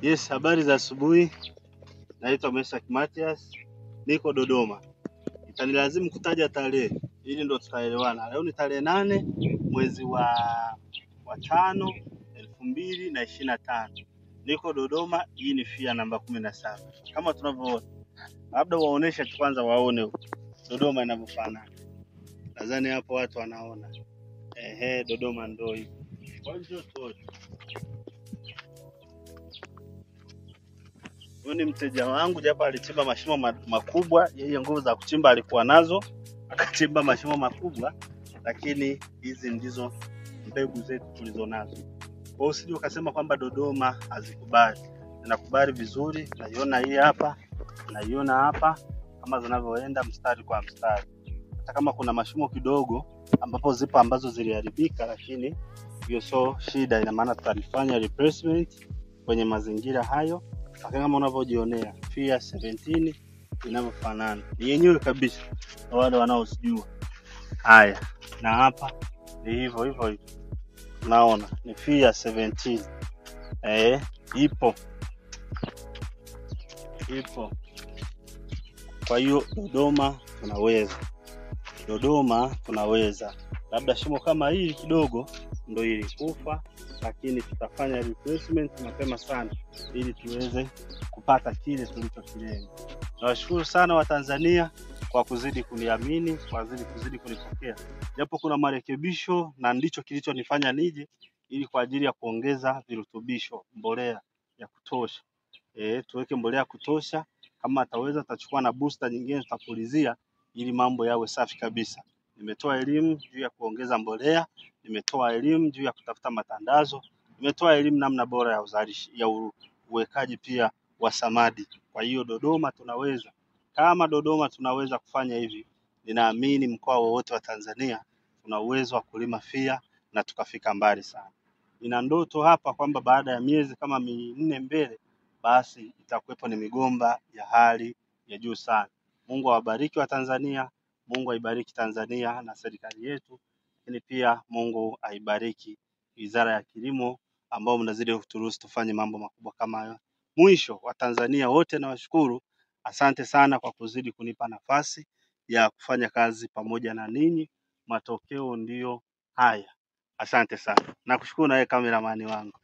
Yes, habari za asubuhi. Naitwa Meshack Mathias. Niko Dodoma. Itanilazimu kutaja tarehe ili ndo tutaelewana. Leo ni tarehe 8 mwezi wa 5 2025. Niko Dodoma, hii ni FIA namba 17. Kama tunavyoona. Labda waonesha tu kwanza waone Dodoma inavyofanana. Nadhani hapo watu wanaona. Dodoma ndio hii. Kwa hiyo huyu ni mteja wangu, japo alichimba mashimo makubwa. Yeye nguvu za kuchimba alikuwa nazo, akachimba mashimo makubwa, lakini hizi ndizo mbegu zetu tulizonazo. Kwa hiyo usije ukasema kwamba Dodoma hazikubali. Zinakubali vizuri. Naiona hii hapa, naiona hapa kama zinavyoenda mstari kwa mstari. Hata kama kuna mashimo kidogo ambapo zipo ambazo ziliharibika, lakini hiyo sio shida. Ina maana tutalifanya replacement kwenye mazingira hayo. Kama unavyojionea FIA 17 inavyofanana. Ni yenyewe kabisa kwa wale wanaosijua. Haya, na hapa ni hivyo hivyo. Naona ni FIA 17. Ipo. Kwa hiyo Dodoma tunaweza. Labda shimo kama hili kidogo ndio ilikufa, lakini tutafanya replacement mapema sana ili tuweze kupata kile tulichokilenga. Nawashukuru sana Watanzania kwa kuzidi kuniamini, kwa kuzidi kunipokea. Japo kuna marekebisho na ndicho kilichonifanya nije, ili kwa ajili ya kuongeza virutubisho, mbolea ya kutosha. Tuweke mbolea ya kutosha. Kama ataweza tutachukua na booster nyingine tutapulizia ili mambo yawe safi kabisa. Nimetoa elimu juu ya kuongeza mbolea, nimetoa elimu juu ya kutafuta matandazo, nimetoa elimu namna bora ya uwekaji pia wa samadi. Kwa hiyo Dodoma tunaweza. Kama Dodoma tunaweza kufanya hivi, ninaamini mkoa wowote wa Tanzania tuna uwezo wa kulima FIA na tukafika mbali sana. Nina ndoto hapa kwamba baada ya miezi kama 4 mbele, basi itakuwepo ni migomba ya hali ya juu sana. Mungu awabariki wa Tanzania, Mungu aibariki Tanzania na serikali yetu, lakini pia Mungu aibariki Wizara ya Kilimo ambao mnazidi kuturuhusu tufanye mambo makubwa kama hayo. Mwisho, wa Tanzania wote nawashukuru. Asante sana kwa kuzidi kunipa nafasi ya kufanya kazi pamoja na ninyi. Matokeo ndio haya. Asante sana. Nakushukuru na wewe cameraman wangu.